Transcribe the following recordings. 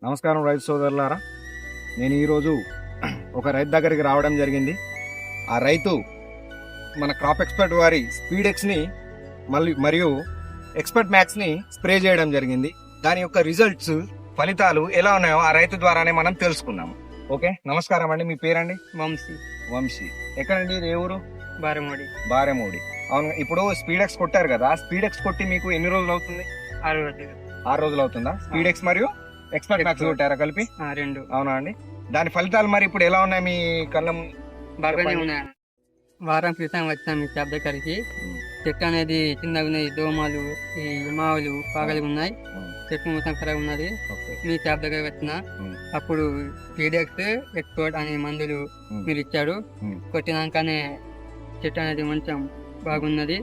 నమస్కారం రైతు సోదరులారా, నేను ఈరోజు ఒక రైతు దగ్గరికి రావడం జరిగింది. ఆ రైతు మన క్రాప్ ఎక్స్పర్ట్ వారి స్పీడెక్స్ని మరియు ఎక్స్పర్ట్ మ్యాక్స్ని స్ప్రే చేయడం జరిగింది. దాని యొక్క రిజల్ట్స్ ఫలితాలు ఎలా ఉన్నాయో ఆ రైతు ద్వారానే మనం తెలుసుకున్నాము. ఓకే, నమస్కారం అండి. మీ పేరండి? వంశీ. ఎక్కడండి? ఇది ఏ ఊరు? బారెమూడి. అవును. ఇప్పుడు స్పీడెక్స్ కొట్టారు కదా, స్పీడెక్స్ కొట్టి మీకు ఎన్ని రోజులు అవుతుంది? 6 రోజులు అవుతుందా? స్పీడెక్స్ మరియు ఎక్స్పర్ట్ మ్యాక్స్ కొట్టారా కలిపి? 2. అవునా అండి. దాని ఫలితాలు మరి ఇప్పుడు ఎలా ఉన్నాయి మీ కళ్ళం? బాగానే ఉన్నాయి. వారం క్రితం వచ్చాం మీ క్యాబ్ దగ్గరికి. చెట్టు అనేది చిన్నగా ఉన్నాయి, దోమలు, ఈ మావులు పాగలు ఉన్నాయి, చెట్టు మొత్తం ఖరాబ్ ఉన్నది. మీ క్యాబ్ దగ్గర వచ్చిన అప్పుడు పీడెక్స్ ఎక్స్పోర్ట్ అనే మందులు మీరు ఇచ్చారు. కొట్టినాకనే చెట్టు అనేది మంచం బాగున్నది.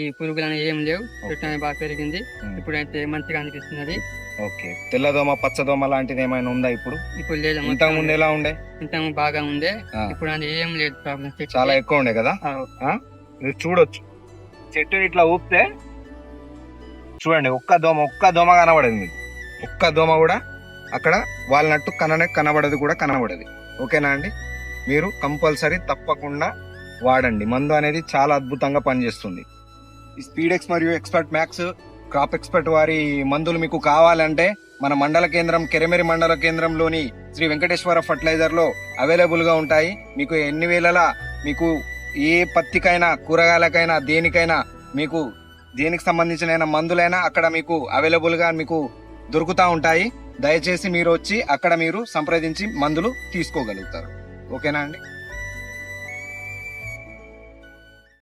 ఈ పురుగులు అనేవి ఏం లేవు, చెట్టు అనేది బాగా పెరిగింది. ఇప్పుడైతే మంచిగా అనిపిస్తున్నది. ఓకే, తెల్లదోమ పచ్చదోమ లాంటిది ఏమైనా ఉందా ఇప్పుడు? ఇప్పుడు లేదు. ఇంతకు ముందు ఎలా ఉండే? ఇంతకు బాగా ఉండే, ఇప్పుడు అనేది ఏం లేదు ప్రాబ్లం. చాలా ఎక్కువ ఉండే కదా. మీరు చూడొచ్చు, చెట్టు ఇట్లా ఊపితే చూడండి, ఒక్క దోమ కనబడదు. ఒక్క దోమ కూడా అక్కడ వాళ్ళనట్టు కనబడదు కూడా కనబడదు. ఓకేనా అండి? మీరు కంపల్సరీ తప్పకుండా వాడండి. మందు అనేది చాలా అద్భుతంగా పనిచేస్తుంది. ఈ స్పీడెక్స్ మరియు ఎక్స్పర్ట్ మ్యాక్స్ క్రాప్ ఎక్స్పర్ట్ వారి మందులు మీకు కావాలంటే మన మండల కేంద్రం, కెరమెరి మండల కేంద్రంలోని శ్రీ వెంకటేశ్వర ఫర్టిలైజర్ లో అవైలబుల్ గా ఉంటాయి. మీకు ఎన్ని వేళలా మీకు ఏ పత్తికైనా, కూరగాయలకైనా, దేనికైనా, మీకు దేనికి సంబంధించిన మందులైనా అక్కడ మీకు అవైలబుల్ గా మీకు దొరుకుతూ ఉంటాయి. దయచేసి మీరు వచ్చి అక్కడ మీరు సంప్రదించి మందులు తీసుకోగలుగుతారు. ఓకేనా అండి?